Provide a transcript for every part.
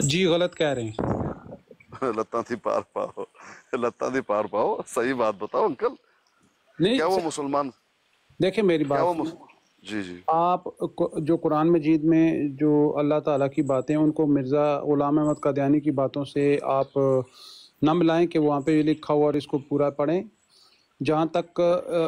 جی غلط کہہ رہے ہیں. لتاں تھی پار پاؤ، لتاں تھی پار پاؤ، صحیح بات بتاؤ انکل. کیا وہ نہیں مسلمان، دیکھیں میری کیا بات وہ سنیں. جی جی آپ جو قرآن مجید میں جو اللہ تعالیٰ کی باتیں ان کو مرزا غلام احمد قادیانی کی باتوں سے آپ نہ ملائیں کہ وہاں پہ یہ لکھا ہوا اور اس کو پورا پڑھیں. جہاں تک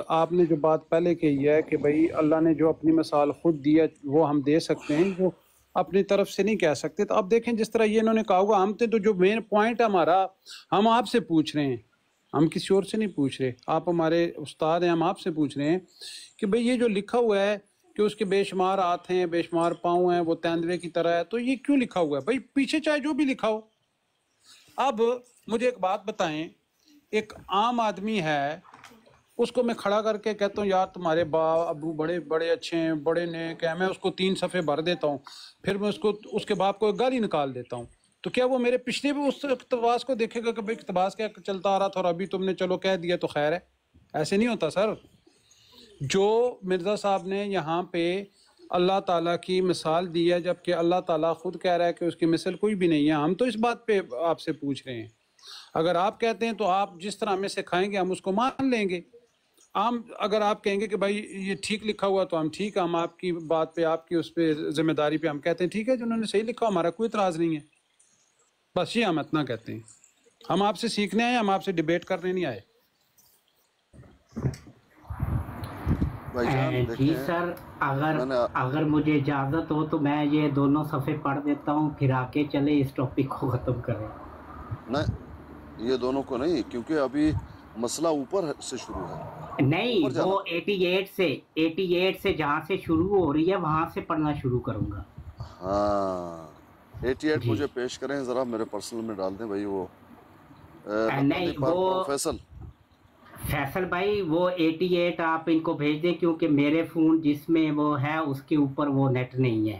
آپ نے جو بات پہلے کہی ہے کہ بھائی اللہ نے جو اپنی مثال خود دی ہے وہ ہم دے سکتے ہیں، وہ اپنی طرف سے نہیں کہہ سکتے. تو اب دیکھیں جس طرح یہ انہوں نے کہا ہوگا، ہم تو جو مین پوائنٹ ہے ہمارا، ہم آپ سے پوچھ رہے ہیں، ہم کسی اور سے نہیں پوچھ رہے. آپ ہمارے استاد ہیں، ہم آپ سے پوچھ رہے ہیں کہ بھئی یہ جو لکھا ہوا ہے کہ اس کے بے شمار ہاتھ ہیں، بے شمار پاؤں ہیں، وہ تیندوے کی طرح ہے، تو یہ کیوں لکھا ہوا ہے؟ بھئی پیچھے چاہے جو بھی لکھا ہو. اب مجھے ایک بات بتائیں، ایک عام آدمی ہے، اس کو میں کھڑا کر کے کہتا ہوں یار تمہارے ابو بڑے بڑے اچھے ہیں، بڑے نیک ہیں، میں اس کو 3 صفحے بھر دیتا ہوں، پھر میں اس کے باپ کو ایک گالی نکال دیتا ہوں، تو کیا وہ میرے پچھلے بھی اس اقتباس کو دیکھے گا کہ بھئی اقتباس کیا چلتا آ رہا تھا اور ابھی تم نے چلو کہہ دیا تو خیر ہے؟ ایسے نہیں ہوتا سر. جو مرزا صاحب نے یہاں پہ اللہ تعالیٰ کی مثال دی ہے، جبکہ اللہ تعالیٰ خود کہہ رہا ہے کہ اس کی مثل کوئی بھی نہیں ہے. ہم تو اس بات پہ آپ سے پوچھ رہے ہیں. اگر آپ کہتے ہیں تو آپ جس طرح ہمیں سکھائیں گے ہم اس کو مان لیں گے. اگر آپ کہیں گے کہ بھائی یہ ٹھیک لکھا ہوا تو ہم ٹھیک ہے، ہم آپ کی بات پہ، آپ کی اس پہ ذمہ داری پہ ہم کہتے ہیں ٹھیک ہے جنہوں نے صحیح لکھا ہمارا کوئی اعتراض نہیں ہے. بس یہ ہم اتنا کہتے ہیں. ہم آپ سے سیکھنے آئے، ہم آپ سے ڈیبیٹ کرنے نہیں آئے. بھائی جان جی دیکھیں، سر، میں نے اگر مجھے اجازت ہو تو میں یہ دونوں صفحے پڑھ دیتا ہوں، پھر آگے چلے اس ٹاپک کو ختم کریں. نہ یہ دونوں کو نہیں، کیونکہ ابھی مسئلہ اوپر سے شروع ہے، اوپر نہیں، جانا. وہ 88 سے جہاں سے شروع ہو رہی ہے وہاں سے پڑھنا شروع کروں گا. ہاں 88 جی مجھے پیش کریں ذرا، میرے پرسنل میں ڈال دیں بھائی. وہ لتاں دی نہیں، پار پاؤ. وہ فیصل بھائی وہ 88 آپ ان کو بھیج دیں، کیونکہ میرے فون جس میں وہ ہے اس کے اوپر وہ نیٹ نہیں ہے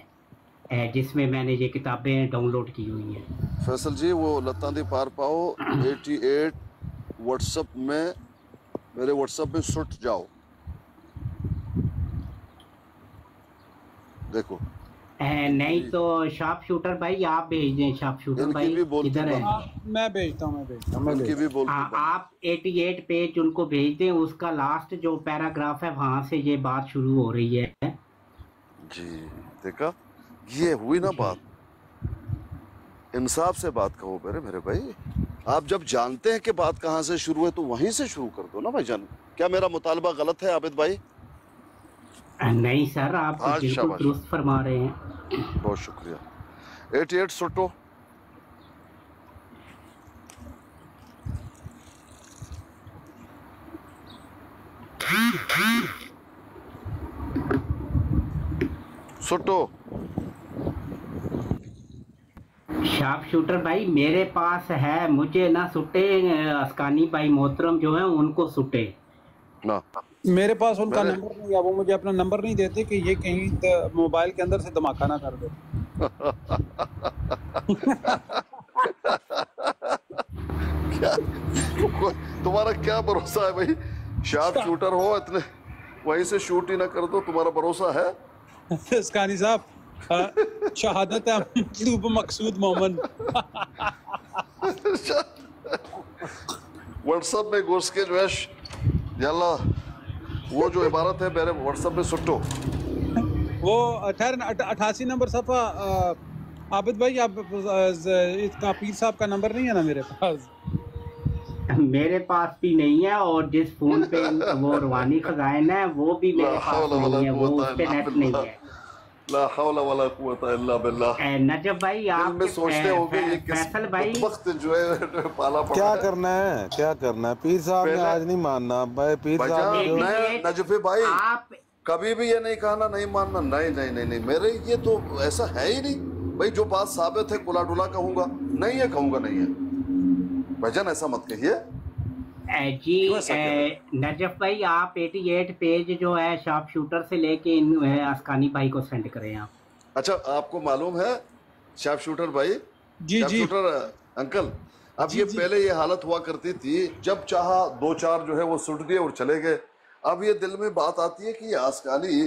جس میں میں نے یہ کتابیں ڈاؤن لوڈ کی ہوئی ہیں. فیصل جی وہ لتاں دی پار پاؤ 88 واٹس اپ میں، میرے واٹس اپ میں سٹ جاؤ، دیکھو ان کی نہیں بھی تو شارپ شوٹر بھائی آپ بھیج دیں. شارپ شوٹر ان کی بھائی بھی بولتی کدھر ہے؟ بند ہے، میں بھیجتا ہوں ان کی بھی بولتی بند. آپ 88 پیج ان کو بھیج دیں، اس کا لاسٹ جو پیراگراف ہے وہاں سے یہ بات شروع ہو رہی ہے. جی دیکھا، یہ ہوئی نا جی بات. انصاف سے بات کہو میرے بھائی. آپ جب جانتے ہیں کہ بات کہاں سے شروع ہے تو وہیں سے شروع کر دو نا بھائی جان. کیا میرا مطالبہ غلط ہے عابد بھائی؟ نہیں سر، آپ ہاں بالکل شاباش، درست فرما رہے ہیں. بہت شکریہ. 88 سٹو. سٹو شارپ شوٹر بھائی میرے پاس ہے، مجھے نہ سٹے، اسکانی بھائی محترم جو ہیں ان کو سٹے. نا میرے پاس ان کا میرے نمبر نہیں ہے، وہ مجھے اپنا نمبر نہیں دیتے کہ یہ کہیں موبائل کے اندر سے دھماکہ نہ کر دے. کیا تمہارا کیا بھروسہ ہے بھائی؟ شارپ شوٹر ہو اتنے وہیں سے شوٹ ہی نہ کر دو، تمہارا بھروسہ ہے؟ اسکانی صاحب شہادت ہے مطلوب مقصود مومن. واٹس ایپ میں گھس کے جو ہے یاللہ وہ جو عبارت ہے میرے واٹس ایپ میں سٹو. وہ 88 نمبر صفحہ. عابد بھائی آپ اس کا پیر صاحب کا نمبر نہیں ہے نا میرے پاس؟ میرے پاس بھی نہیں ہے، اور جس فون پہ وہ روحانی خزائن ہے وہ بھی لا میرے حول پاس ولا نہیں ہے، وہ قوت اس پہ الا نیٹ باللہ، نہیں ہے. لا حول ولا قوت الا باللہ. نجف بھائی دل آپ میں کے سوچتے ہو گے یہ کس فیصل بھائی بدبخت جو ہے پالا پڑا کیا ہے. کرنا ہے، کیا کرنا ہے؟ پیر صاحب نے پہلے آج نہیں ماننا بھائی. پیر بھائی صاحب نے جان جو میں 88 نجفی بھائی آپ کبھی بھی یہ نہیں کہا نا نہیں ماننا، نہیں نہیں نہیں نہیں، میرے یہ تو ایسا ہے ہی نہیں بھائی. جو بات ثابت ہے کلا ڈلا کہوں گا، نہیں ہے کہوں گا نہیں ہے. بھائی جان ایسا مت کہیے، جی کیوں ایسا کہہ رہے ہیں؟ نجف بھائی آپ 88 پیج جو ہے شارپ شوٹر سے لے کے اسکانی بھائی کو سینڈ کریں آپ. اچھا آپ کو معلوم ہے شارپ شوٹر بھائی، جی شارپ جی شوٹر انکل، اب جی یہ جی. پہلے یہ حالت ہوا کرتی تھی جب چاہا 2-4 جو ہے وہ سٹ دیے اور چلے گئے. اب یہ دل میں بات آتی ہے کہ یہ آسکانی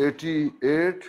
88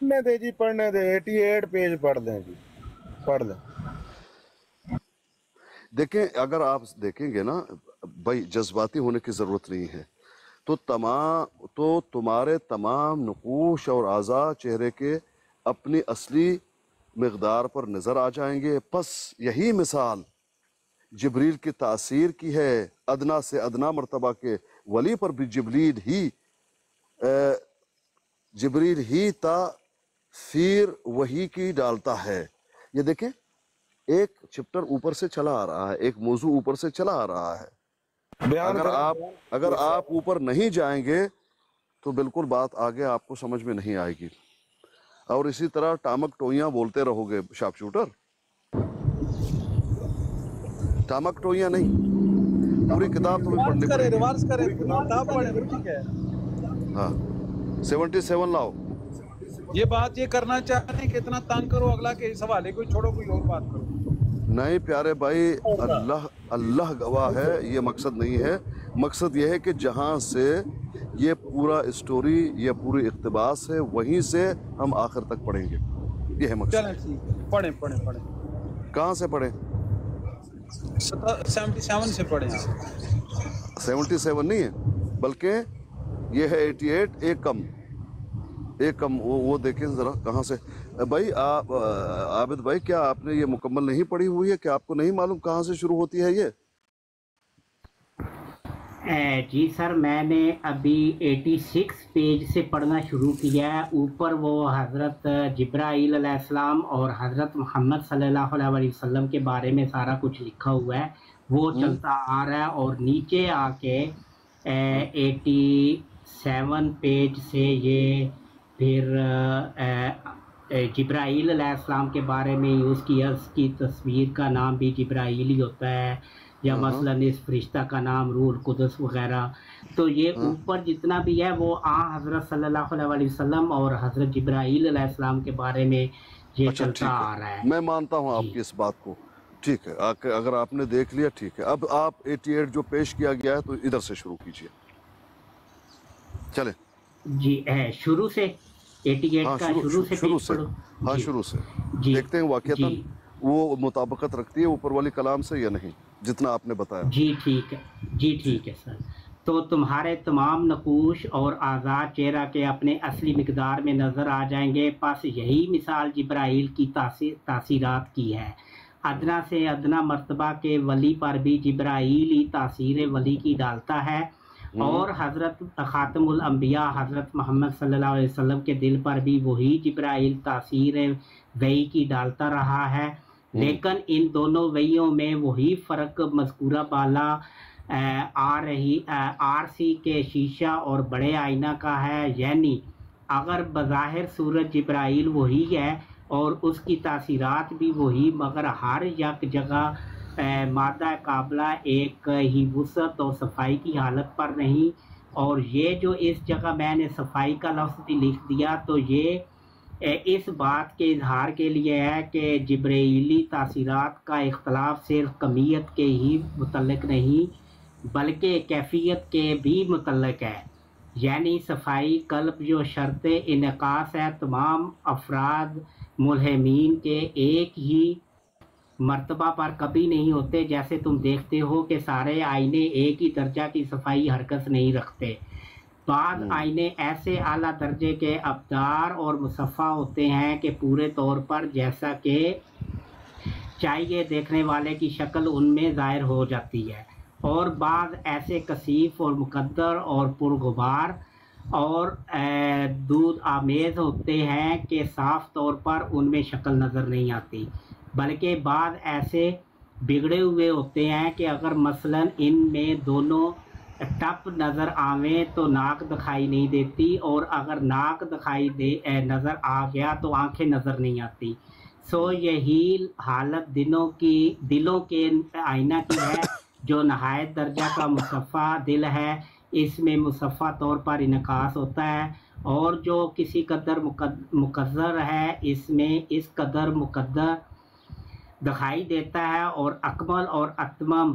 پڑھنے دے جی، پڑھنے دے، 88 پیج پڑھ لیں جی، پڑھ لیں۔ دیکھیں اگر آپ دیکھیں گے نا بھائی، جذباتی ہونے کی ضرورت نہیں ہے، تو تمہارے تمام نقوش اور اعضاء چہرے کے اپنی اصلی مقدار پر نظر آ جائیں گے۔ پس یہی مثال جبریل کی تاثیر کی ہے، ادنا سے ادنا مرتبہ کے ولی پر بھی جبریل ہی تاثیر وہی کی ڈالتا ہے۔ یہ دیکھیں، ایک چپٹر اوپر سے چلا آ رہا ہے، ایک موضوع اوپر سے چلا آ رہا ہے۔ بیان اگر آپ اوپر نہیں جائیں گے تو بالکل بات آگے آپ کو سمجھ میں نہیں آئے گی، اور اسی طرح ٹامک ٹوئیاں بولتے رہو گے شارپ شوٹر، ٹامک ٹوئیاں نہیں، پوری کتاب تمہیں پڑھنی پڑے گی۔ ریورس کرے کتاب پڑھ پھر ٹھیک ہے۔ ہاں 77 لاؤ۔ یہ بات یہ کرنا چاہتے ہیں کہ اتنا تنگ کرو اگلا کہ اس حوالے کو چھوڑو، کوئی اور بات کرو۔ نہیں پیارے بھائی، اللہ گواہ ہے، یہ مقصد نہیں ہے۔ مقصد یہ ہے کہ جہاں سے یہ پورا اسٹوری، یہ پوری اقتباس ہے، وہیں سے ہم آخر تک پڑھیں گے، یہ ہے مقصد۔ چلیں ٹھیک ہے، پڑھیں۔ کہاں سے پڑھیں؟ 77 سے پڑھیں آپ۔ 77 نہیں ہے، بلکہ یہ ہے 88، ایک کم وہ دیکھیں ذرا کہاں سے۔ بھائی آپ عابد بھائی، کیا آپ نے یہ مکمل نہیں پڑھی ہوئی ہے؟ کہ آپ کو نہیں معلوم کہاں سے شروع ہوتی ہے یہ؟ جی سر، میں نے ابھی 86 پیج سے پڑھنا شروع کیا ہے۔ اوپر وہ حضرت جبرائیل علیہ السلام اور حضرت محمد صلی اللہ علیہ وسلم کے بارے میں سارا کچھ لکھا ہوا ہے، وہ چلتا آ رہا ہے۔ اور نیچے آ کے 87 پیج سے یہ پھر جبرائیل علیہ السلام کے بارے میں اس کی تصویر کا نام بھی جبرائیل ہی ہوتا ہے، یا مثلاً اس فرشتہ کا نام روح القدس وغیرہ۔ تو یہ اوپر جتنا بھی ہے وہ حضرت صلی اللہ علیہ وسلم اور حضرت جبرائیل علیہ السلام کے بارے میں یہ چلتا آ رہا ہے۔ میں مانتا ہوں آپ کی اس بات کو، ٹھیک ہے، اگر آپ نے دیکھ لیا ٹھیک ہے۔ اب آپ 88 جو پیش کیا گیا ہے تو ادھر سے شروع کیجئے، چلیں جی شروع سے 88 کا شروع سے پڑھو۔ ہاں شروع سے دیکھتے ہیں واقعتاً وہ مطابقت رکھتی ہے اوپر والی کلام سے یا نہیں، جتنا آپ نے بتایا۔ جی ٹھیک ہے، جی ٹھیک ہے سر۔ تو تمہارے تمام نقوش اور آزاد چہرہ کے اپنے اصلی مقدار میں نظر آ جائیں گے، پس یہی مثال جبرائیل کی تاثیرات کی ہے۔ ادنا سے ادنا مرتبہ کے ولی پر بھی جبرائیل ہی تاثیر ولی کی ڈالتا ہے، اور حضرت خاتم الانبیاء حضرت محمد صلی اللہ علیہ وسلم کے دل پر بھی وہی جبرائیل تاثیر وحی کی ڈالتا رہا ہے۔ لیکن ان دونوں وحیوں میں وہی فرق مذکورہ بالا آرسی کے شیشہ اور بڑے آئینہ کا ہے، یعنی اگر بظاہر صورت جبرائیل وہی ہے اور اس کی تاثیرات بھی وہی، مگر ہر یک جگہ مادہ قابلہ ایک ہی وسعت اور صفائی کی حالت پر نہیں۔ اور یہ جو اس جگہ میں نے صفائی کا لفظ بھی لکھ دیا، تو یہ اس بات کے اظہار کے لیے ہے کہ جبرائیلی تاثیرات کا اختلاف صرف کمیت کے ہی متعلق نہیں بلکہ کیفیت کے بھی متعلق ہے، یعنی صفائی قلب جو شرط انعکاس ہے تمام افراد ملہمین کے ایک ہی مرتبہ پر کبھی نہیں ہوتے۔ جیسے تم دیکھتے ہو کہ سارے آئینے ایک ہی درجہ کی صفائی حرکت نہیں رکھتے، بعض آئینے ایسے اعلیٰ درجے کے ابدار اور مصفہ ہوتے ہیں کہ پورے طور پر جیسا کہ چاہیے دیکھنے والے کی شکل ان میں ظاہر ہو جاتی ہے، اور بعض ایسے کثیف اور مقدر اور پرغبار اور دودھ آمیز ہوتے ہیں کہ صاف طور پر ان میں شکل نظر نہیں آتی، بلکہ بعض ایسے بگڑے ہوئے ہوتے ہیں کہ اگر مثلاً ان میں دونوں ٹپ نظر آویں تو ناک دکھائی نہیں دیتی، اور اگر ناک نظر آ گیا تو آنکھیں نظر نہیں آتی۔ سو یہی حالت دلوں کے آئینہ کی ہے، جو نہایت درجہ کا مصفہ دل ہے، اس میں مصفہ طور پر انعکاس ہوتا ہے، اور جو کسی قدر مقدر ہے اس میں اس قدر مقدر دکھائی دیتا ہے، اور اکمل اور اتمم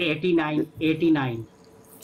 89।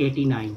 89।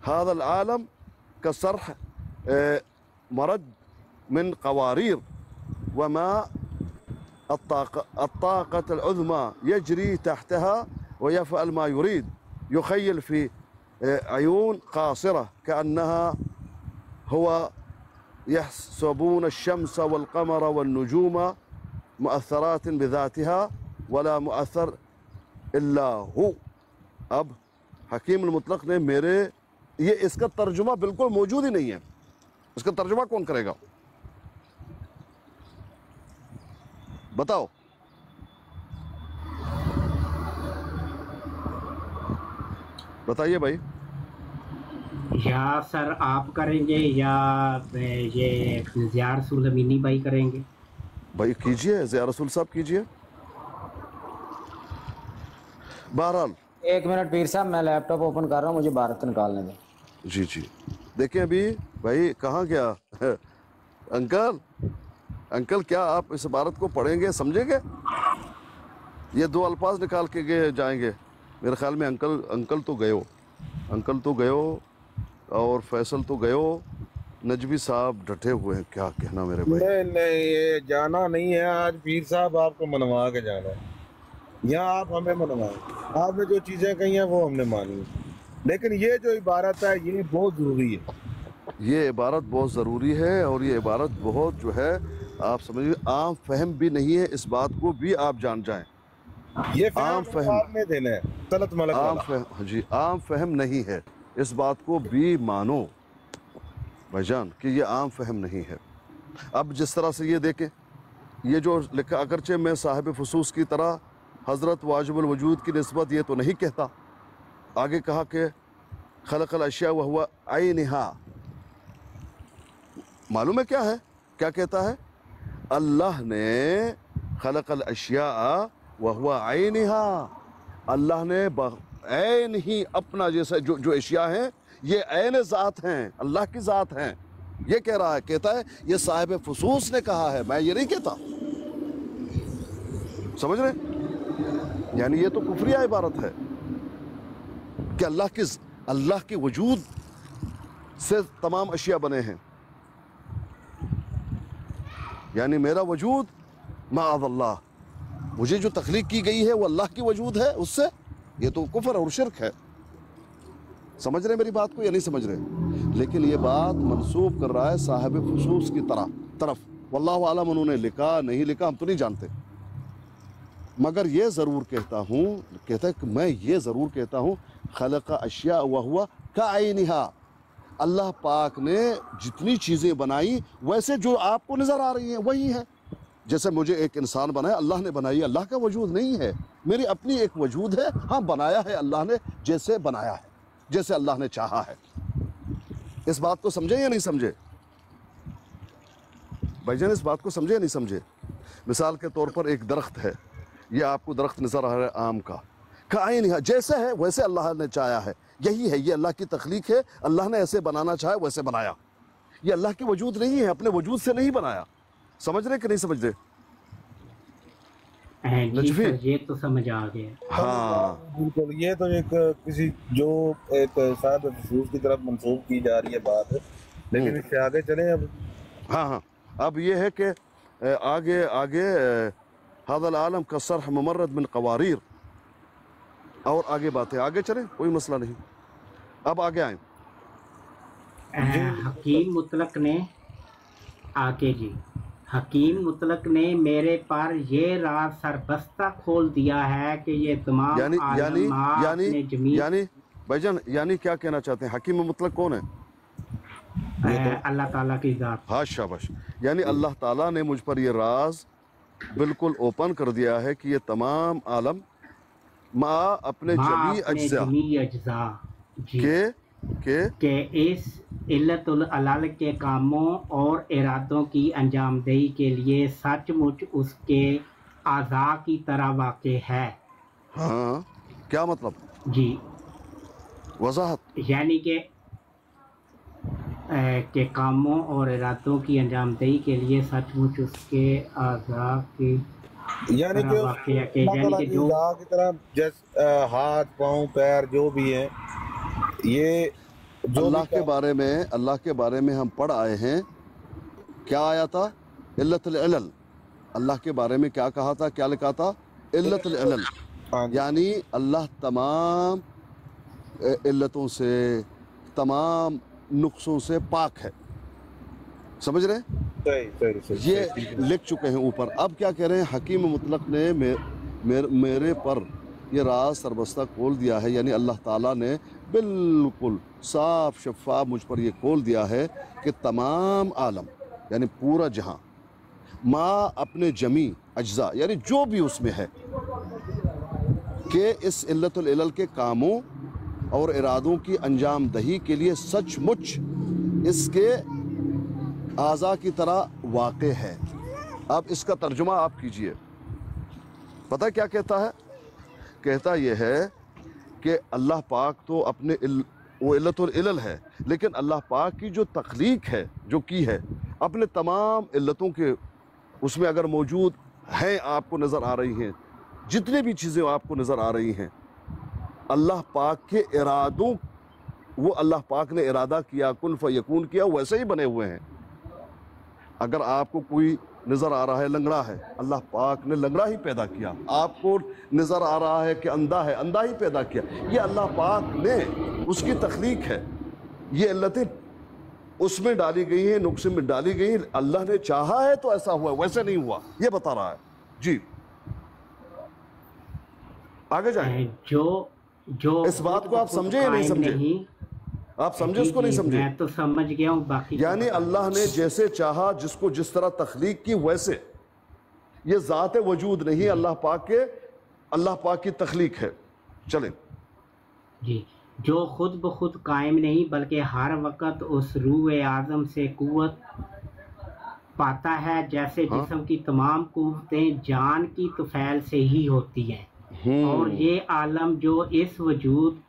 هذا العالم كصرح مرد من قوارير وما الطاقة العظمى يجري تحتها ويفعل ما يريد، يخيل في عيون قاصرة كأنها هو يحسبون الشمس والقمر والنجوم مؤثرات بذاتها ولا مؤثر إلا هو۔ اب حکیم المطلق نے میرے یہ اس کا ترجمہ بالکل موجود ہی نہیں ہے، اس کا ترجمہ کون کرے گا بتاؤ؟ بتائیے بھائی۔ یا سر آپ کریں گے یا یہ ضیاء رسول امینی بھائی کریں گے؟ بھائی کیجئے، ضیاء رسول صاحب کیجئے۔ بہرحال ایک منٹ پیر صاحب، میں لیپ ٹاپ اوپن کر رہا ہوں، مجھے بھارت نکالنے دیں۔ جی جی، دیکھیں ابھی بھائی کہاں گیا انکل کیا آپ اس عبارت کو پڑھیں گے، سمجھیں گے؟ یہ دو الفاظ نکال کے جائیں گے میرے خیال میں۔ انکل تو گئے ہو اور فیصل تو گئے ہو، نجوی صاحب ڈٹے ہوئے ہیں، کیا کہنا میرے بھائی؟ نہیں یہ جانا نہیں ہے، آج پیر صاحب آپ کو منوا کے جانا ہے، یہاں آپ ہمیں منوائیں۔ آپ نے جو چیزیں کہی ہیں وہ ہم نے مانی، لیکن یہ جو عبارت ہے یہ بہت ضروری ہے۔ یہ عبارت بہت ضروری ہے، اور یہ عبارت بہت جو ہے آپ سمجھیں عام فہم بھی نہیں ہے، اس بات کو بھی آپ جان جائیں۔ یہ عام فہم فہم، آپ نے دینا ہے، طلعت ملک عام والا۔ فہم، جی عام فہم نہیں ہے، اس بات کو بھی مانو بھائی جان کہ یہ عام فہم نہیں ہے۔ اب جس طرح سے یہ دیکھیں، یہ جو لکھا، اگرچہ میں صاحب فصوص کی طرح حضرت واجب الوجود کی نسبت یہ تو نہیں کہتا، آگے کہا کہ خلق الاشیاء وہو عینہا، معلوم ہے کیا ہے، کیا کہتا ہے؟ اللہ نے خلق الاشیاء وہو عینہا، اللہ نے عین ہی اپنا، جیسے جو اشیاء ہیں یہ عین ذات ہیں، اللہ کی ذات ہیں، یہ کہہ رہا ہے، کہتا ہے یہ صاحب فصوص نے کہا ہے، میں یہ نہیں کہتا۔ سمجھ رہے؟ یعنی یہ تو کفریہ عبارت ہے، کہ اللہ کے وجود سے تمام اشیاء بنے ہیں، یعنی میرا وجود معاذ اللہ، مجھے جو تخلیق کی گئی ہے وہ اللہ کی وجود ہے اس سے، یہ تو کفر اور شرک ہے۔ سمجھ رہے میری بات کو یا نہیں سمجھ رہے؟ لیکن یہ بات منسوب کر رہا ہے صاحب خصوص کی طرف، واللہ عالم انہوں نے لکھا نہیں لکھا ہم تو نہیں جانتے، مگر یہ ضرور کہتا ہے کہ میں یہ ضرور کہتا ہوں خلق اشیاء وہو کعینھا، اللہ پاک نے جتنی چیزیں بنائی ویسے جو آپ کو نظر آ رہی ہیں وہی ہیں۔ جیسے مجھے ایک انسان بنایا اللہ نے بنائی، اللہ کا وجود نہیں ہے، میری اپنی ایک وجود ہے، ہاں بنایا ہے اللہ نے جیسے بنایا ہے، جیسے اللہ نے چاہا ہے۔ اس بات کو سمجھے یا نہیں سمجھے بھائی جان؟ اس بات کو سمجھے یا نہیں سمجھے؟ مثال کے طور پر ایک درخت ہے، یہ آپ کو درخت نظر آ رہا ہے آم کا، کائن جیسے ہے ویسے اللہ نے چاہا ہے، یہی ہے، یہ اللہ کی تخلیق ہے، اللہ نے ایسے بنانا چاہا ویسے بنایا، یہ اللہ کے وجود نہیں ہے، اپنے وجود سے نہیں بنایا۔ سمجھ رہے کہ نہیں سمجھ رہے؟ جی نجفی؟ سر یہ تو سمجھ آ گیا۔ ہاں بالکل، یہ تو ایک کسی جو ایک صاحب خصوص کی طرف منسوب کی جا رہی ہے بات، لیکن اس سے آگے چلیں اب۔ ہاں اب یہ ہے کہ آگے هذا العالم کا صرح ممرد من قواریر، اور آگے باتیں آگے چلیں، کوئی مسئلہ نہیں۔ اب آگے آئیں۔ حکیم مطلق نے آگے جی، حکیم مطلق نے میرے پر یہ راز سربستہ کھول دیا ہے کہ یہ تمام عالمات نے یعنی بھائی جان یعنی کیا کہنا چاہتے ہیں؟ حکیم مطلق کون ہے؟ اللہ تعالیٰ کی ذات۔ ہاں شاباش، یعنی اللہ تعالیٰ نے مجھ پر یہ راز بالکل اوپن کر دیا ہے کہ یہ تمام عالم مع اپنے جمی اجزاء جی کہ اس علت العلل کے کاموں اور ارادوں کی انجام دہی کے لیے سچ مچ اس کے اعضاء کی طرح واقع ہے۔ ہاں کیا مطلب؟ جی وضاحت۔ یعنی کہ کاموں اور ارادوں کی انجام دہی کے لیے سچ مچ اس کے اعضاء کی یعنی کہ واقع ہے، کہ یعنی کہ جو کی طرح جیسے ہاتھ پاؤں پیر جو بھی ہیں، یہ جو اللہ کے بارے میں ہم پڑھ آئے ہیں، کیا آیا تھا؟ علت العلل۔ اللہ کے بارے میں کیا کہا تھا، کیا لکھا تھا؟ علت العلل، یعنی اللہ تمام علتوں سے، تمام نقصوں سے پاک ہے۔ سمجھ رہے؟ یہ لکھ چکے ہیں اوپر۔ اب کیا کہہ رہے ہیں؟ حکیم مطلق نے میرے پر یہ راز سربستہ کھول دیا ہے، یعنی اللہ تعالیٰ نے بالکل صاف شفاف مجھ پر یہ کھول دیا ہے کہ تمام عالم یعنی پورا جہاں ماں اپنے جمی اجزاء یعنی جو بھی اس میں ہے کہ اس علت العلل کے کاموں اور ارادوں کی انجام دہی کے لیے سچ مچ اس کے اعضاء کی طرح واقع ہے۔ اب اس کا ترجمہ آپ کیجئے، پتہ کیا کہتا ہے؟ کہتا یہ ہے کہ اللہ پاک تو اپنے وہ علت العلل ہے، لیکن اللہ پاک کی جو تخلیق ہے، جو کی ہے اپنے تمام علتوں کے، اس میں اگر موجود ہیں، آپ کو نظر آ رہی ہیں، جتنی بھی چیزیں آپ کو نظر آ رہی ہیں، اللہ پاک کے ارادوں، وہ اللہ پاک نے ارادہ کیا، کن فیکون کیا، ویسے ہی بنے ہوئے ہیں۔ اگر آپ کو کوئی نظر آ رہا ہے لنگڑا ہے، اللہ پاک نے لنگڑا ہی پیدا کیا۔ آپ کو نظر آ رہا ہے کہ اندھا ہے، اندھا ہی پیدا کیا۔ یہ اللہ پاک نے، اس کی تخلیق ہے، یہ علتیں اس میں ڈالی گئی ہیں، نقصے میں ڈالی گئی ہیں۔ اللہ نے چاہا ہے تو ایسا ہوا، ویسے نہیں ہوا، یہ بتا رہا ہے۔ جی آگے جائیں۔ جو اس بات کو آپ سمجھے یا نہیں سمجھے؟ آپ سمجھے اس کو نہیں سمجھے؟ میں تو سمجھ گیا ہوں، باقی یعنی اللہ نے جیسے چاہا، جس کو جس طرح تخلیق کی ویسے، یہ ذات وجود نہیں، اللہ پاک کی تخلیق ہے۔ چلیں جی، جو خود بخود قائم نہیں بلکہ ہر وقت اس روح اعظم سے قوت پاتا ہے، جیسے جسم کی تمام قوتیں جان کی طفیل سے ہی ہوتی ہیں، اور یہ عالم جو اس وجود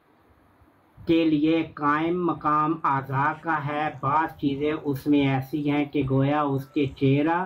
کے لیے قائم مقام اعضاء کا ہے، بعض چیزیں اس میں ایسی ہیں کہ گویا اس کے چہرہ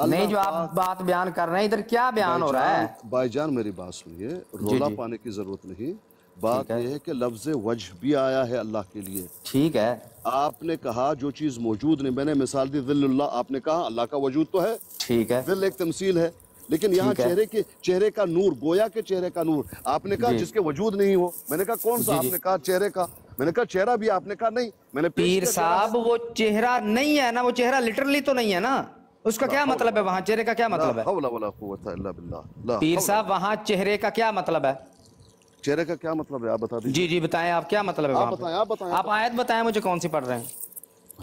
نہیں جو آپ بات بیان کر رہے ہیں ادھر کیا بیان ہو رہا ہے؟ بھائی جان میری بات سنیے، رولا پانے کی ضرورت نہیں، بات یہ ہے کہ لفظ وجہ بھی آیا ہے اللہ کے لیے. ٹھیک ہے. آپ نے کہا جو چیز موجود نہیں، میں نے مثال دی ذل اللہ، آپ نے کہا اللہ کا وجود تو ہے، ٹھیک ہے. ذل ایک تمثیل ہے، لیکن یہاں چہرے کا نور، گویا کے چہرے کا نور، آپ نے کہا جس کے وجود نہیں ہو. میں نے کہا کون سا؟ آپ نے کہا چہرے کا. میں نے کہا چہرہ بھی، آپ نے کہا نہیں. میں نے پیر صاحب وہ چہرہ نہیں ہے نا، وہ چہرہ لٹرلی تو نہیں ہے نا، اس کا کیا مطلب ہے وہاں چہرے کا کیا مطلب ہے؟ لا حول ولا قوت الا باللہ. پیر صاحب وہاں چہرے کا کیا مطلب ہے؟ چہرے کا کیا مطلب ہے آپ بتا دیجیے. جی بتائیں آپ کیا مطلب ہے وہاں پہ؟ آپ آیت بتائیں مجھے کون سی پڑھ رہے ہیں؟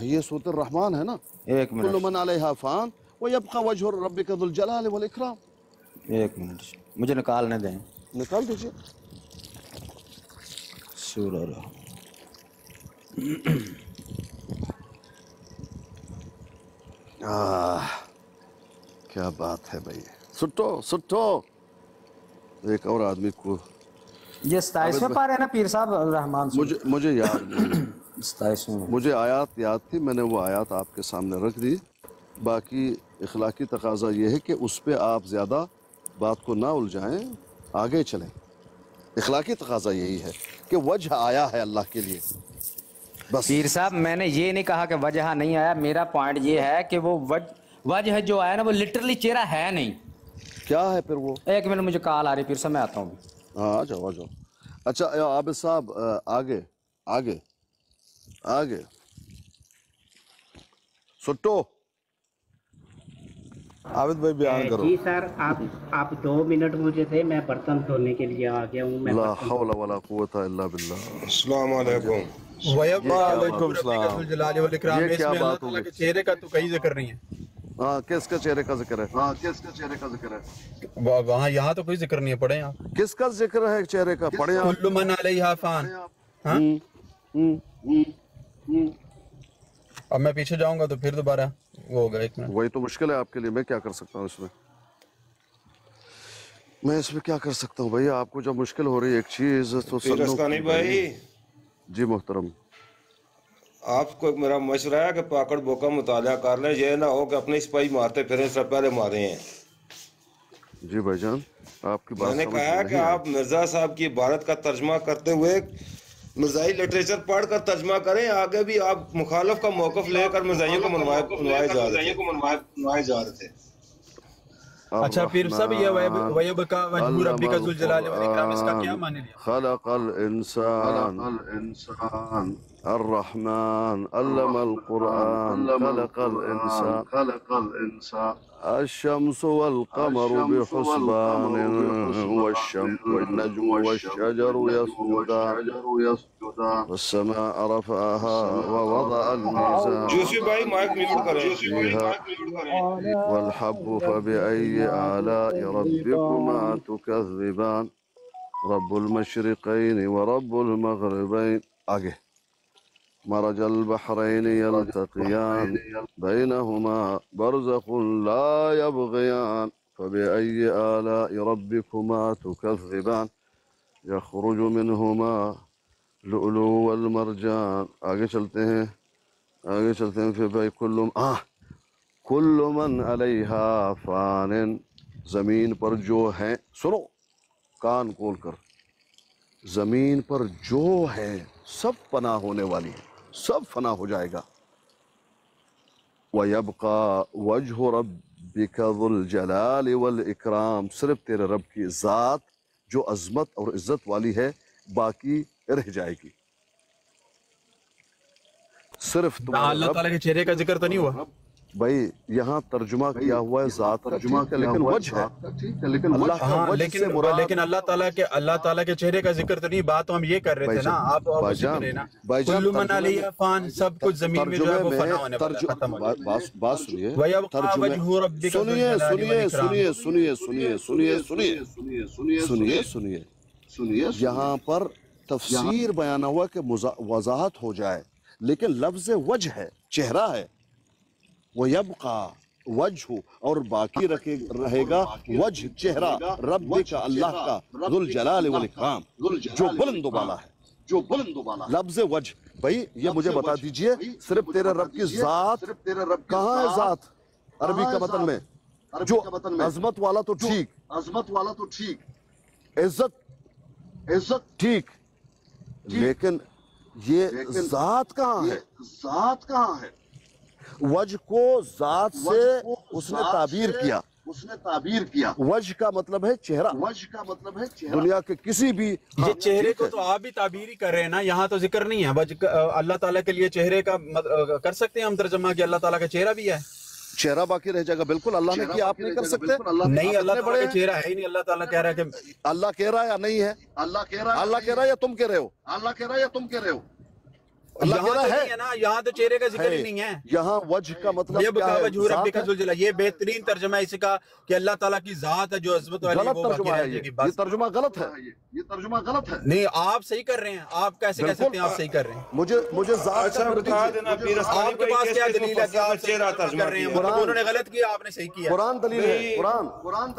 یہ سورۃ الرحمن ہے نا. ایک منٹ، کل من علیہا فان ویبقى وجہ ربک ذو الجلال والاکرام. ایک منٹ مجھے نکالنے دیں. نکال دیجیے. سورہ کیا بات ہے بھائی. سٹو ایک اور آدمی کو یہ 27ویں پارہ ہے نا پیر صاحب رحمان سے؟ مجھے یاد نہیں. 27ویں مجھے آیات یاد تھی، میں نے وہ آیات آپ کے سامنے رکھ دی. باقی اخلاقی تقاضا یہ ہے کہ اس پہ آپ زیادہ بات کو نہ الجھائیں، آگے چلیں. اخلاقی تقاضا یہی ہے کہ وجہ آیا ہے اللہ کے لیے بس. پیر صاحب میں نے یہ نہیں کہا کہ وجہ نہیں آیا، میرا پوائنٹ یہ ہے کہ وہ وجہ جو آیا نا وہ لٹرلی چہرہ ہے نہیں. کیا ہے پھر وہ؟ ایک منٹ مجھے کال آ رہی پیر صاحب، میں آتا ہوں. ہاں آ جاؤ. اچھا عابد صاحب آگے سٹو. عابد بھائی بیان کرو. جی سر، آپ 2 منٹ مجھے دے، میں برتن دھونے کے لیے آ گیا ہوں. لا حول ولا قوت الا باللہ. السلام علیکم. وعلیکم السلام. یہ کیا بات ہوگی؟ چہرے کا تو کہیں ذکر نہیں ہے. ہاں کس کا چہرے کا ذکر ہے؟ وہاں یہاں تو کوئی ذکر نہیں ہے، پڑھیں آپ. کس کا ذکر ہے چہرے کا؟ پڑھیں آپ. کل من علیہا فان. اب میں پیچھے جاؤں گا تو پھر دوبارہ وہ ہوگا. ایک منٹ. وہی تو مشکل ہے آپ کے لیے. میں کیا کر سکتا ہوں اس میں کیا کر سکتا ہوں بھائی؟ آپ کو جب مشکل ہو رہی ہے ایک چیز تو پیرستانی بھائی جی محترم، آپ کو میرا مشورہ ہے کہ پاکڑ بوکا مطالعہ کر لیں، یہ نہ ہو کہ اپنے سپاہی مارتے پھریں، اس سے پہلے مارے ہیں. جی بھائی جان آپ کی بات میں نے کہا کہ آپ مرزا صاحب کی عبارت کا ترجمہ کرتے ہوئے مرزائی لٹریچر پڑھ کر ترجمہ کریں. آگے بھی آپ مخالف کا موقف لے کر مرزائیوں کو منوائے جا رہے تھے. اچھا پیر صاحب، یہ وَيَبْقَى وَجْهُ رَبِّكَ ذُو الْجَلَالِ وَالْإِكْرَامِ، اس کا کیا معنی لیا؟ خلق الانسان الرحمن علم القرآن خلق الانسان الشمس والقمر بحسبان والنجم والشجر يسجدان والسماء رفعها ووضع الميزان جوسی بھائی مائک میوٹ کریں. فيها والحب فبأي آلاء ربكما تكذبان رب المشرقين ورب المغربين. آگے مرج البحرين يلتقيان بينهما برزخ لا يبغيان فبأي آلاء ربكما تكذبان يخرج منهما لؤلؤ والمرجان. آگے چلتے ہیں پھر بھائی کل من علیہا فان، زمین پر جو ہیں، سنو کان کھول کر، زمین پر جو ہے سب فنا ہونے والی ہے، سب فنا ہو جائے گا. وَيَبْقَى وَجْهُ رَبِّكَ ذُو الْجَلَالِ وَالْإِكْرَامِ، صرف تیرے رب کی ذات جو عظمت اور عزت والی ہے باقی رہ جائے گی. صرف اللہ تعالیٰ کے چہرے کا ذکر تو نہیں ہوا بھائی. یہاں ترجمہ کیا ہوا ہے ذات کا، لیکن وجہ ہے، لیکن اللہ کا وجہ سے مراد. لیکن اللہ تعالیٰ کے چہرے کا ذکر تو نہیں. بات تو ہم یہ کر رہے تھے نا، آپ کل من علیہا فان، سب کچھ زمین میں جو ہے وہ فنا ہونے والا، ختم ہو جائے گا. بات سنیے، وَيَبْقَى وَجْهُ رَبِّكَ ذُو الْجَلَالِ وَالْإِكْرَامِ. سنیے. یہاں پر تفسیر بیان ہوا کہ وضاحت ہو جائے، لیکن لفظ وجہ ہے، چہرہ ہے. وَيَبْقَى وجہ، اور باقی رہے گا وجہ، چہرہ، رب کا، اللہ کا، ذو الجلال والاکرام، جو بلند و بالا ہے. لفظ وجہ بھائی یہ مجھے بتا دیجئے، صرف تیرے رب کی ذات کہاں ہے؟ ذات عربی کا متن میں جو عظمت والا تو ٹھیک عزت ٹھیک، لیکن یہ ذات کہاں ہے؟ وجہ کو ذات سے اس نے تعبیر کیا، وجہ کا مطلب ہے چہرہ، دنیا کے کسی بھی یہ چہرے کو تو آپ بھی تعبیر ہی کر رہے ہیں نا، یہاں تو ذکر نہیں ہے وجہ اللہ تعالیٰ کے لیے چہرے کا کر سکتے ہیں ہم ترجمہ کہ اللہ تعالیٰ کا چہرہ بھی ہے، چہرہ باقی رہ جائے گا، بالکل اللہ نے کیا، آپ نہیں کر سکتے؟ نہیں اللہ تعالیٰ کا چہرہ ہے ہی نہیں، اللہ تعالیٰ کہہ رہا ہے کہ اللہ کہہ رہا ہے یا نہیں ہے؟ اللہ کہہ رہا ہے یا تم کہہ رہے ہو؟ اللہ کہہ رہا ہے نا، یہاں تو چہرے کا ذکر ہی نہیں ہے، یہاں وجہ کا مطلب کیا ہے؟ یہ بہترین ترجمہ ہے اس کا کہ اللہ تعالیٰ کی ذات ہے جو عظمت والی، غلط وہ ترجمہ باقی ہے، رہ جائے گی، یہ ترجمہ غلط ہے، نہیں آپ صحیح کر رہے ہیں، آپ کیسے کہہ سکتے ہیں آپ صحیح کر رہے ہیں؟ مجھے ذات اچھا بتا دینا پیر اسقانی آپ کے پاس کیا دلیل ہے کہ آپ چہرہ ترجمہ کر رہے ہیں؟ کیا؟ مطلب انہوں نے غلط کیا، آپ نے صحیح کیا، قرآن دلیل ہے، قرآن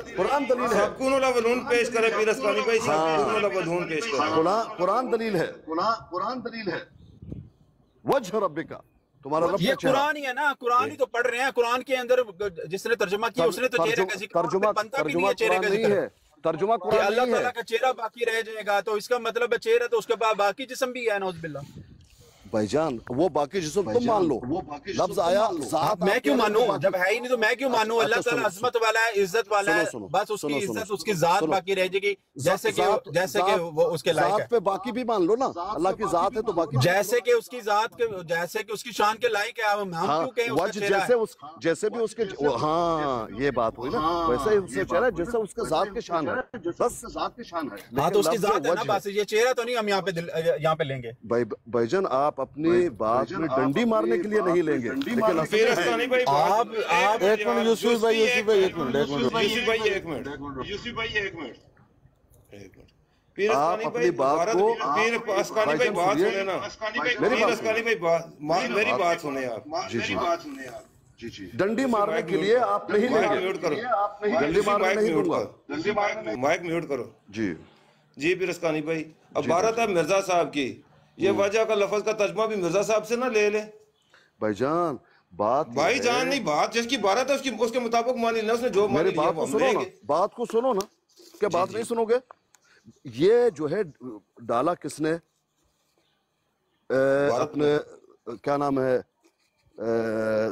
دلیل ہے، سکون الاولون پیش کرے پیر اسقانی بھائی، سکون الاولون پیش کرے، قرآن دلیل ہے، وجہ رب کا، تمہارا رب یہ کا چہرہ، قرآن ہی ہے نا، قرآن ہی تو پڑھ رہے ہیں، قرآن کے اندر جس نے ترجمہ کیا اس نے تو چہرے کا ذکر بنتا بھی نہیں ہے، چہرے کا نہیں ذکر ہے، ترجمہ کہ قرآن اللہ نہیں تعالیٰ ہے کا چہرہ باقی رہ جائے گا، تو اس کا مطلب ہے چہرہ تو اس کے بعد باقی جسم بھی ہے، نعوذ باللہ۔ بھائی جان، وہ باقی جسم تم مان لو، لفظ آیا ذات، میں کیوں مانوں؟ جب ہے ہی نہیں تو میں کیوں مانوں؟ اللہ تعالیٰ عظمت والا ہے، عزت والا ہے، بس اس کی عزت اس کی ذات باقی رہ جائے گی، جیسے کہ وہ اس کے لائق ہے، ذات پہ باقی بھی مان لو نا، اللہ کی ذات ہے تو باقی جیسے کہ اس کی ذات کے، جیسے کہ اس کی شان کے لائق ہے، ہم کیوں کہیں اس کا وجہ چہرہ ہے؟ جیسے بھی اس کے، ہاں یہ بات ہوئی نا، ویسے ہی اس کا چہرہ جیسے اس کے ذات کی شان ہے، بس ہاں تو اس کی ذات ہے نا، بس یہ چہرہ تو نہیں ہم یہاں پہ لیں گے۔ بھائی جان، آپ اپنی بات میں ڈنڈی مارنے کے لیے نہیں لیں گے، لیکن پیر اسقانی بھائی آپ ایک منٹ یوسف بھائی ایک منٹ پیر آپ اسقانی اپنی بات کو، پیر اسقانی بھائی بات سنیں نا، پیر اسقانی بھائی میری بات سنیں آپ، جی ڈنڈی مارنے کے لیے آپ نہیں لیں گے، میوٹ کرو، ڈنڈی مارنے نہیں دوں گا، مائک میوٹ کرو۔ جی پیر اسقانی بھائی، عبارت ہے مرزا صاحب کی، یہ وجہ کا لفظ کا ترجمہ بھی مرزا صاحب سے نہ لے لیں۔ بھائی جان بات، بھائی جان نہیں، بات جس کی عبارت ہے اس کے مطابق مانی لینا، اس نے جو مانی میری لیا بات وہ کو ہم سنو لیں نا، گے۔ بات کو سنو نا، کیا بات نہیں سنو گے؟ یہ جو ہے ڈالا کس نے؟ اپنے کیا نام ہے،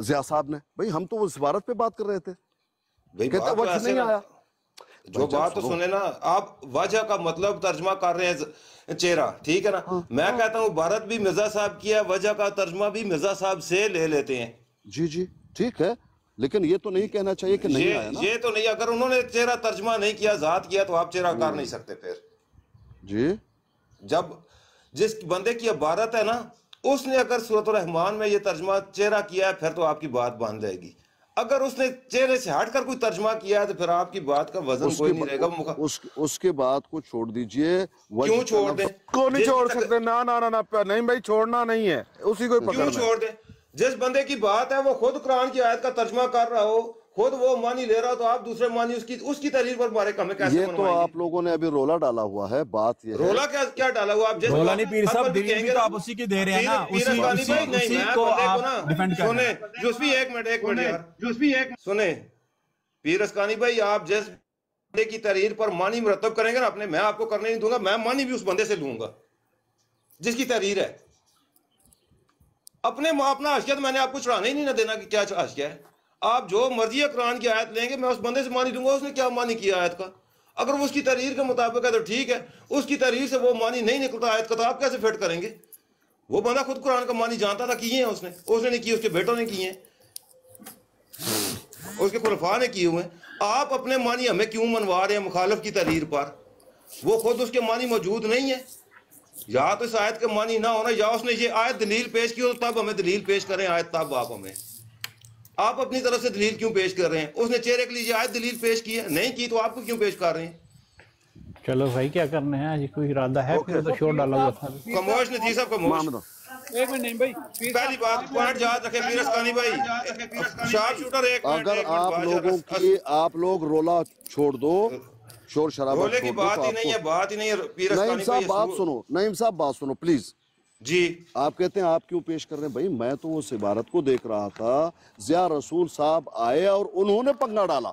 ضیاء صاحب نے۔ بھائی ہم تو اس عبارت پہ بات کر رہے تھے، کہتے وجہ نہیں آیا، جو بات تو سنے نا آپ، وجہ کا مطلب ترجمہ کر رہے ہیں چہرہ، ٹھیک ہے نا، میں کہتا ہوں عبارت بھی مرزا صاحب کی ہے، وجہ کا ترجمہ بھی مرزا صاحب سے لے لیتے ہیں۔ جی ٹھیک ہے، لیکن یہ تو نہیں کہنا چاہیے کہ نہیں آیا نا۔ یہ تو نہیں، اگر انہوں نے چہرہ ترجمہ نہیں کیا، ذات کیا، تو آپ چہرہ کر نہیں سکتے۔ پھر جی جب جس بندے کی عبارت ہے نا، اس نے اگر سورۃ الرحمن میں یہ ترجمہ چہرہ کیا ہے، پھر تو آپ کی بات بن جائے گی۔ اگر اس نے چہرے سے ہٹ کر کوئی ترجمہ کیا ہے تو پھر آپ کی بات کا وزن کوئی نہیں رہے گا۔ اس کے بات کو چھوڑ دیجئے۔ کیوں چھوڑ دیں؟ کو نہیں چھوڑ سکتے، نا نہیں بھائی، چھوڑنا نہیں ہے، اسی کو کیوں چھوڑ دیں؟ جس بندے کی بات ہے وہ خود قرآن کی آیت کا ترجمہ کر رہا ہو، خود وہ معنی لے رہا ہو، تو آپ دوسرے معنی اس کی تحریر پر مارے ہمیں کیسے منوائیں گے؟ یہ تو آپ لوگوں نے ابھی رولا ڈالا ہوا ہے، بات یہ ہے۔ رولا کیا ڈالا ہوا؟ آپ رولا نہیں پیر صاحب، دلیل بھی تو آپ اسی کی دے رہے ہیں نا، اسی کو آپ ڈیفینڈ کر رہے ہیں۔ یوسفی ایک منٹ یار، سنیں پیر اسقانی بھائی، آپ جس بندے کی تحریر پر معنی مرتب کریں گے نا اپنے، میں آپ کو کرنے نہیں دوں گا، میں معنی بھی اس بندے سے لوں گا جس کی تحریر ہے۔ اپنا حشیت میں نے آپ کو چڑھانے ہی نہیں نہ دینا کہ کیا حشیہ ہے۔ آپ جو مرضی قرآن کی آیت لیں گے، میں اس بندے سے معنی لوں گا اس نے کیا معنی کیا آیت کا۔ اگر وہ اس کی تحریر کے مطابق ہے تو ٹھیک ہے، اس کی تحریر سے وہ معنی نہیں نکلتا آیت کا تو آپ کیسے فٹ کریں گے؟ وہ بندہ خود قرآن کا معنی جانتا تھا، کیے ہیں اس نے نہیں کیے، اس کے بیٹوں نے کیے ہیں، اس کے خلفاء نے کیے ہوئے ہیں۔ آپ اپنے معنی ہمیں کیوں منوا رہے ہیں مخالف کی تحریر پر؟ وہ خود اس کے معنی موجود نہیں ہے، یا تو اس آیت کے معنی نہ ہونا، یا اس نے یہ آیت دلیل پیش کی ہو تب ہمیں دلیل پیش کریں آیت، تب آپ اپنی طرف سے دلیل کیوں پیش کر رہے ہیں؟ اس نے چہرے کے لیے یہ آیت دلیل پیش کی ہے، نہیں کی تو آپ کو کیوں پیش کر رہے ہیں؟ چلو بھائی کیا کرنا ہے، آج کوئی ارادہ ہے پھر تو شور ڈالا ہوا تھا۔ خاموش نتیجہ صاحب، خاموش۔ ایک منٹ نہیں بھائی، پہلی بات پوائنٹ یاد رکھیں پیر اسقانی بھائی، شارپ شوٹر ایک منٹ، اگر آپ لوگ رولا چھوڑ دو، شور شرابہ رولے کی بات ہی نہیں ہے، بات ہی نہیں ہے پیر اسقانی نعیم صاحب بات سنو، نعیم صاحب بات سنو پلیز۔ جی آپ کہتے ہیں آپ کیوں پیش کر رہے ہیں؟ بھائی میں تو اس عبارت کو دیکھ رہا تھا، ضیاء رسول صاحب آئے اور انہوں نے پنگا ڈالا،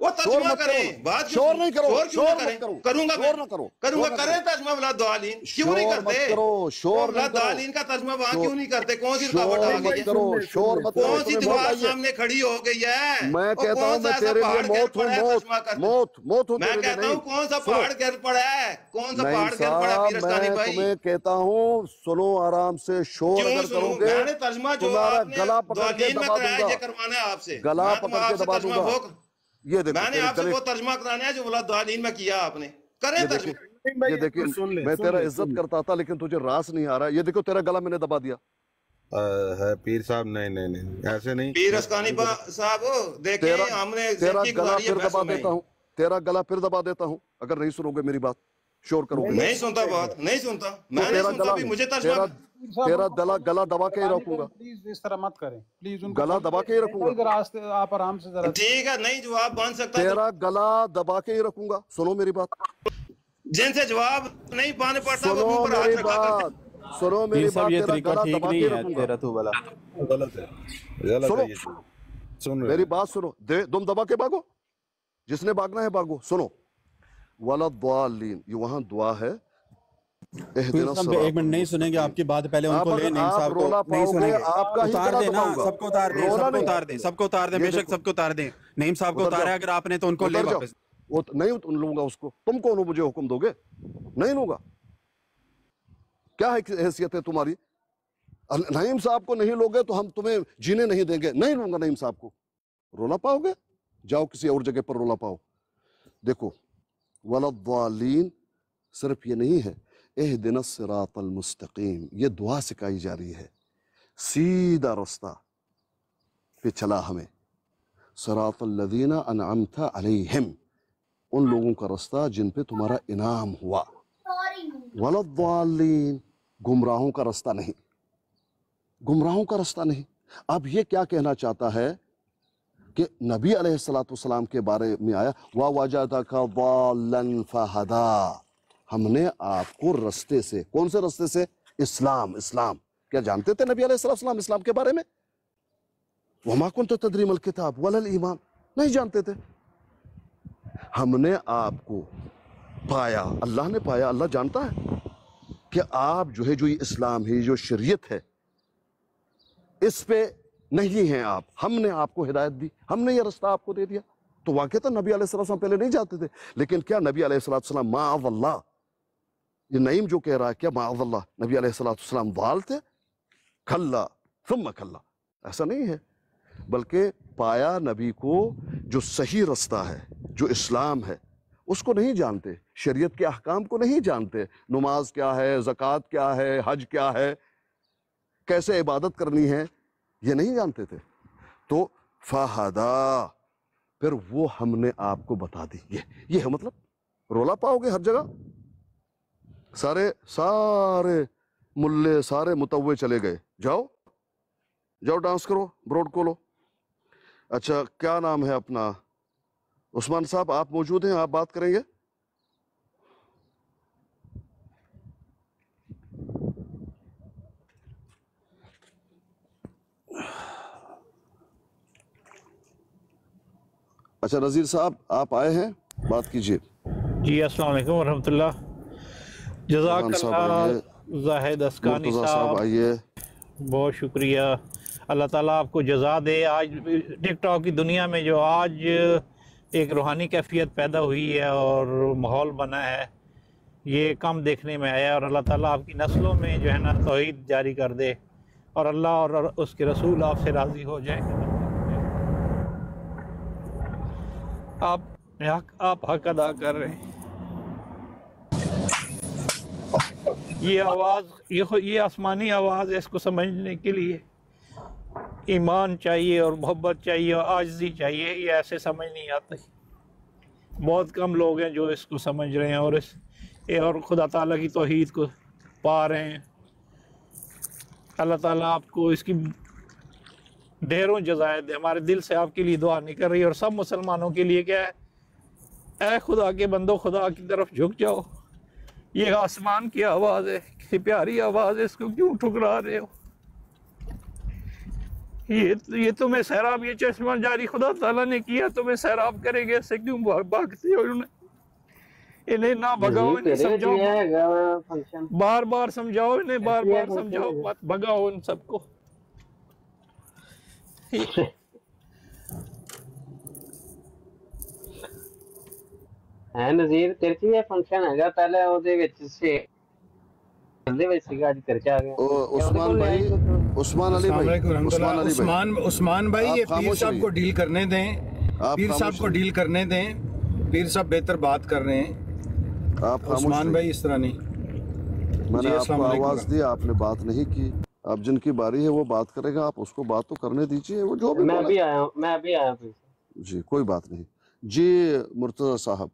وہ ترجمہ کریں، بات شور نہیں کرو، شور کیوں نہ کریں؟ کروں گا میں، کروں گا، کریں ترجمہ ولا دعالین، کیوں نہیں کرتے؟ شور ولا دعالین کا ترجمہ وہاں کیوں نہیں کرتے؟ کون سی رکاوٹ آ گئی ہے؟ شور مت کرو، کون سی دیوار سامنے کھڑی ہو گئی ہے؟ میں کہتا ہوں میں تیرے لیے موت ہوں، موت ہوں، میں کہتا ہوں کون سا پہاڑ گر پڑا ہے، کون سا پہاڑ گر پڑا ہے پیرستانی میں بھائی؟ تمہیں کہتا ہوں سنو آرام سے، شور اگر کرو گے میں نے ترجمہ جو تمہارا آپ نے گلا پکڑ کے دعالین میں دبا کرایا دوں گا، یہ کروانا ہے آپ سے، گلا پکڑ کے دبا دوں گا۔ یہ دیکھو میں نے آپ سے وہ ترجمہ کرانا ہے جو ولا دعالین میں کیا آپ نے، کریں ترجمہ۔ یہ دیکھیں میں تیرا عزت کرتا تھا لیکن تجھے راس نہیں آ رہا، یہ دیکھو تیرا گلا میں نے دبا دیا ہے پیر صاحب، نہیں ایسے نہیں پیر اسکانی صاحب دیکھیں ہم نے تیرا گلا پھر دبا دیتا ہوں، تیرا گلا پھر دبا دیتا ہوں اگر نہیں سنو گے میری بات، شور کرو گے۔ نہیں سنتا بات، نہیں سنتا، میں نہیں سنتا بھی، مجھے ترجمہ تیرا گلا دبا کے ہی رکھوں گا، پلیز اس طرح مت کریں پلیز، گلا دبا کے ہی رکھوں گا، آپ آرام سے ذرا، ٹھیک ہے، نہیں جواب بن سکتا تیرا گلا دبا کے ہی رکھوں گا، سنو میری بات، جن سے جواب نہیں پانے پڑتا وہ سنو منہ پر ہاتھ میری رکھا کرتے۔ بات، سنو میری بات، تیرا گلا دبا کے ہی رکھوں گا، غلط ہے، غلط ہے یہ سن رہے میری بات سنو، تم دبا کے بھاگو، جس نے بھاگنا ہے بھاگو، سنو وَلَضَّالِّينَ، یہ وہاں دعا ہے، اہدنا الصراط، ایک منٹ نہیں سنیں گے آپ کی بات، پہلے ان کو لے، نعیم صاحب کو نہیں سنیں گے، اتار دیں نا، سب کو اتار دیں، سب کو اتار دیں، سب کو اتار دیں، بے شک سب کو اتار دیں، نعیم صاحب کو اتارا اگر آپ نے تو ان کو لے واپس۔ نہیں لوں گا اس کو، تم کون ہو مجھے حکم دو گے؟ نہیں لوں گا، کیا حیثیت ہے تمہاری؟ نعیم صاحب کو نہیں لوگے تو ہم تمہیں جینے نہیں دیں گے، نہیں لوں گا نعیم صاحب کو، رولا پاؤ گے، جاؤ کسی اور جگہ پر رولا پاؤ۔ دیکھو وَلَضَّالِّينَ صرف یہ نہیں ہے، اہدنا الصراط المستقیم، یہ دعا سکھائی جا رہی ہے، سیدھا رستہ پہ چلا ہمیں، صراط الذین انعمت علیہم، ان لوگوں کا رستہ جن پہ تمہارا انعام ہوا، وَلَضَّالِّينَ گمراہوں کا رستہ نہیں، گمراہوں کا رستہ نہیں۔ اب یہ کیا کہنا چاہتا ہے کہ نبی علیہ السلام کے بارے میں آیا وَوَجَدَكَ ضَالًّا فَهَدَىٰ، ہم نے آپ کو رستے سے، کون سے رستے سے؟ اسلام کیا جانتے تھے نبی علیہ السلام اسلام کے بارے میں؟ وَمَا كُنْتَ تَدْرِي مَا الْكِتَابُ وَلَا الْإِيمَانُ، نہیں جانتے تھے، ہم نے آپ کو پایا، اللہ نے پایا، اللہ جانتا ہے کہ آپ جو ہے، جو یہ اسلام ہے، جو شریعت ہے، اس پہ نہیں ہیں آپ، ہم نے آپ کو ہدایت دی، ہم نے یہ رستہ آپ کو دے دیا۔ تو واقعتاً نبی علیہ السلام پہلے نہیں جاتے تھے، لیکن کیا نبی علیہ السلام معاذ اللہ، یہ نعیم جو کہہ رہا ہے، کیا معاذ اللہ نبی علیہ السلام ضال تھے؟ کھلا ثم کھلا، ایسا نہیں ہے، بلکہ پایا نبی کو جو صحیح رستہ ہے، جو اسلام ہے، اس کو نہیں جانتے، شریعت کے احکام کو نہیں جانتے، نماز کیا ہے، زکوٰۃ کیا ہے، حج کیا ہے، کیسے عبادت کرنی ہے، یہ نہیں جانتے تھے، تو فہدا، پھر وہ ہم نے آپ کو بتا دی، یہ ہے مطلب، رولا پاؤ گے ہر جگہ، سارے ملے، سارے متوے چلے گئے، جاؤ ڈانس کرو، بروڈ کھولو۔ اچھا کیا نام ہے اپنا؟ عثمان صاحب آپ موجود ہیں، آپ بات کریں گے؟ اچھا نذیر صاحب آپ آئے ہیں، بات کیجئے۔ جی السلام علیکم ورحمۃ اللہ، جزاک اللہ زاہد اسکانی صاحب، آئیے، بہت شکریہ، اللہ تعالیٰ آپ کو جزا دے۔ آج ٹک ٹاک کی دنیا میں جو آج ایک روحانی کیفیت پیدا ہوئی ہے اور ماحول بنا ہے، یہ کم دیکھنے میں آیا، اور اللہ تعالیٰ آپ کی نسلوں میں جو ہے نا توحید جاری کر دے، اور اللہ اور اس کے رسول آپ سے راضی ہو جائیں۔ آپ حق ادا کر رہے ہیں۔ یہ آواز، یہ آسمانی آواز ہے، اس کو سمجھنے کے لیے ایمان چاہیے اور محبت چاہیے اور عاجزی چاہیے، یہ ایسے سمجھ نہیں آتی۔ بہت کم لوگ ہیں جو اس کو سمجھ رہے ہیں اور خدا تعالیٰ کی توحید کو پا رہے ہیں۔ اللہ تعالیٰ آپ کو اس کی ڈھیروں جزائے دے۔ ہمارے دل سے آپ کے لیے دعا نہیں کر رہی، اور سب مسلمانوں کے لیے کیا ہے، اے خدا کے بندو، خدا کی طرف جھک جاؤ۔ یہ آسمان کی آواز ہے، کتنی پیاری آواز ہے، اس کو کیوں ٹھکرا رہے ہو؟ یہ تمہیں سیراب، یہ چشمہ جاری خدا تعالیٰ نے کیا، تمہیں سیراب کرے گے، ایسے کیوں بھاگتے ہو؟ انہیں نہ بھگاؤ، انہیں سمجھاؤ، بار بار سمجھاؤ انہیں، بار بار سمجھاؤ، مت بھگاؤ ان سب کو۔ ہے نظیر تیرے چ یہ فنکشن ہے پہلے اودے وچ سے دے وچ سیگا اج تیرے چ آ گیا عثمان بھائی، عثمان علی بھائی، عثمان بھائی یہ پیر صاحب کو ڈیل کرنے دیں، پیر صاحب کو ڈیل کرنے دیں، پیر صاحب بہتر بات کر رہے ہیں، عثمان بھائی اس طرح نہیں۔ میں نے آپ کو آواز دی، آپ نے بات نہیں کی، اب جن کی باری ہے وہ بات کرے گا، آپ اس کو بات تو کرنے دیجئے، وہ جو بھی میں بھی آیا ہوں۔ جی کوئی بات نہیں۔ جی مرتضی صاحب